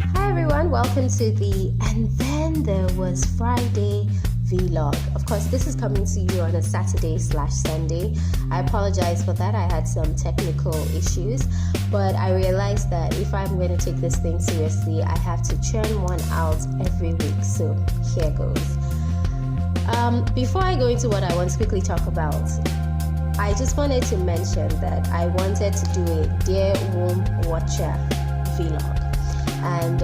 Hi everyone, welcome to the And Then There Was Friday vlog. Of course, this is coming to you on a Saturday/Sunday. I apologize for that. I had some technical issues, but I realized that if I'm going to take this thing seriously, I have to churn one out every week. So here goes. Before I go into what I want to quickly talk about, I just wanted to mention that I wanted to do a Dear Womb Watcher vlog. And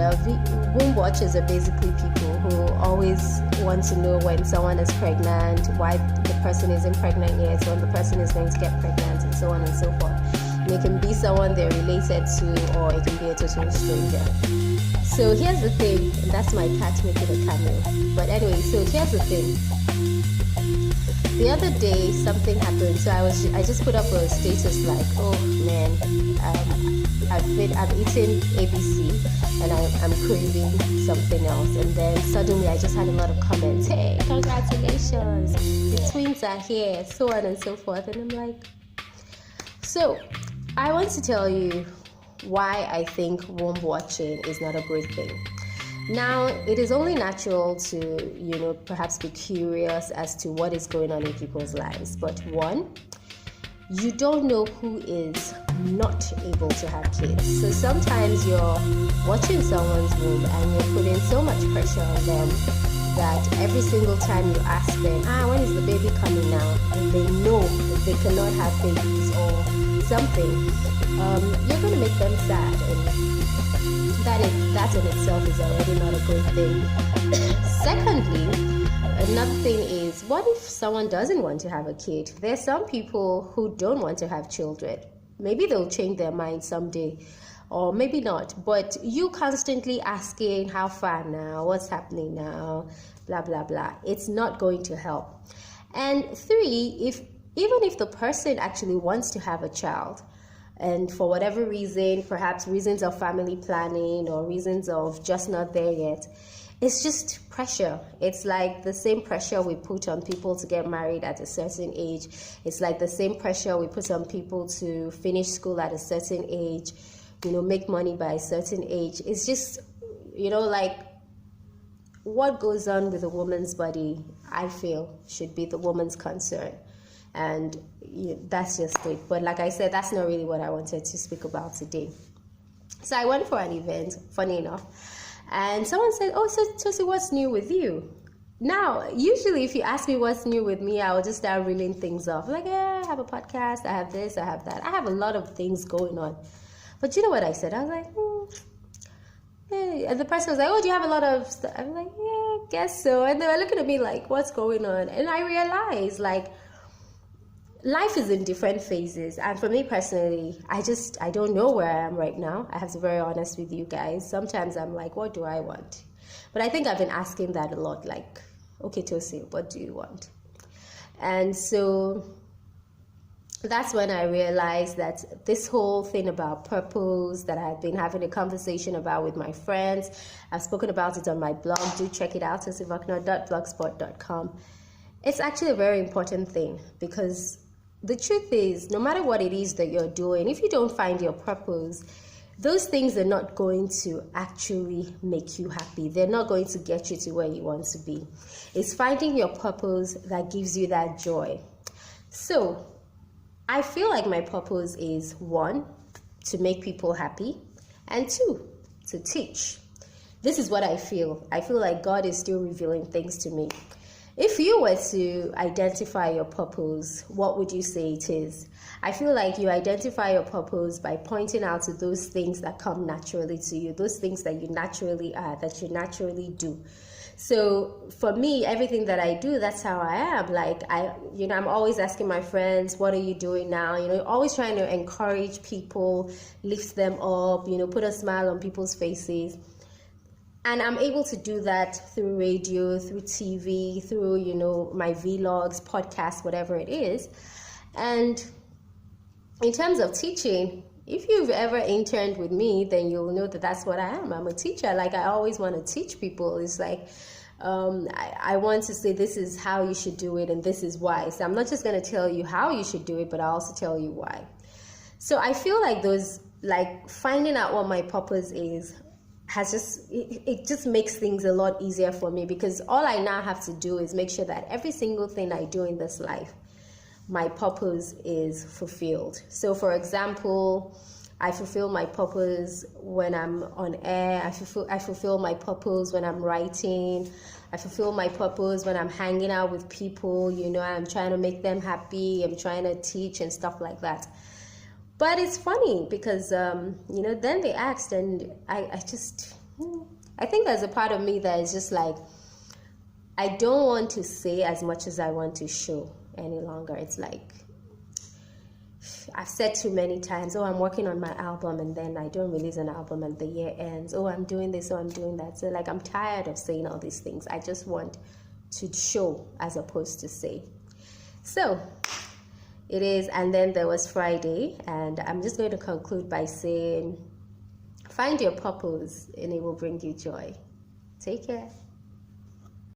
womb watchers are basically people who always want to know when someone is pregnant, why the person isn't pregnant yet, when the person is going to get pregnant, and so on and so forth. And it can be someone they're related to, or it can be a total stranger. So here's the thing, and that's my cat making a cameo. But anyway, so here's the thing. The other day something happened, so I just put up a status like, oh man, I've eaten ABC and I'm craving something else, and then suddenly I just had a lot of comments. Hey, congratulations, the twins are here, so on and so forth. And I'm like, so I want to tell you why I think womb watching is not a great thing. Now, it is only natural to, perhaps be curious as to what is going on in people's lives. But one, you don't know who is not able to have kids. So sometimes you're watching someone's womb and you're putting so much pressure on them that every single time you ask them, when is the baby coming now? And they know that they cannot have babies or something, you're going to make them sad. And that in itself is already not a good thing. Secondly, another thing is, what if someone doesn't want to have a kid? There's some people who don't want to have children. Maybe they'll change their mind someday, or maybe not. But you constantly asking, how far now? What's happening now? Blah, blah, blah. It's not going to help. And three, even if the person actually wants to have a child, and for whatever reason, perhaps reasons of family planning or reasons of just not there yet, it's just pressure. It's like the same pressure we put on people to get married at a certain age. It's like the same pressure we put on people to finish school at a certain age, make money by a certain age. It's just, like what goes on with a woman's body, I feel, should be the woman's concern. And that's just it. But like I said, that's not really what I wanted to speak about today. So I went for an event, funny enough, and someone said, oh, so Tosyn, what's new with you? Now, usually if you ask me what's new with me, I will just start reeling things off. Like, I have a podcast, I have this, I have that. I have a lot of things going on. But you know what I said? I was like, hey. And the person was like, oh, do you have a lot of stuff? I was like, yeah, I guess so. And they were looking at me like, what's going on? And I realized, like, life is in different phases, and for me personally, I don't know where I am right now. I have to be very honest with you guys. Sometimes I'm like, what do I want? But I think I've been asking that a lot, like, okay, Tosyn, what do you want? And so that's when I realized that this whole thing about purpose that I had been having a conversation about with my friends, I've spoken about it on my blog. Do check it out, Bucknor.blogspot.com. It's actually a very important thing, because the truth is, no matter what it is that you're doing, if you don't find your purpose, those things are not going to actually make you happy. They're not going to get you to where you want to be. It's finding your purpose that gives you that joy. So I feel like my purpose is, one, to make people happy, and two, to teach. This is what I feel. I feel like God is still revealing things to me. If you were to identify your purpose, what would you say it is? I feel like you identify your purpose by pointing out to those things that come naturally to you, those things that you naturally are, that you naturally do. So for me, everything that I do, that's how I am. Like, I'm always asking my friends, what are you doing now? Always trying to encourage people, lift them up, put a smile on people's faces. And I'm able to do that through radio, through TV, through, my vlogs, podcasts, whatever it is. And in terms of teaching, if you've ever interned with me, then you'll know that that's what I am. I'm a teacher. Like, I always want to teach people. It's like, I want to say this is how you should do it and this is why. So I'm not just going to tell you how you should do it, but I'll also tell you why. So I feel like finding out what my purpose is has it just makes things a lot easier for me, because all I now have to do is make sure that every single thing I do in this life, my purpose is fulfilled. So for example, I fulfill my purpose when I'm on air. I fulfill my purpose when I'm writing. I fulfill my purpose when I'm hanging out with people. I'm trying to make them happy. I'm trying to teach and stuff like that. But it's funny because, then they asked, and I think there's a part of me that is just like, I don't want to say as much as I want to show any longer. It's like, I've said too many times, oh, I'm working on my album, and then I don't release an album and the year ends. Oh, I'm doing this, oh, I'm doing that. So like, I'm tired of saying all these things. I just want to show as opposed to say. So it is, and then there was Friday, and I'm just going to conclude by saying, find your purpose and it will bring you joy. Take care.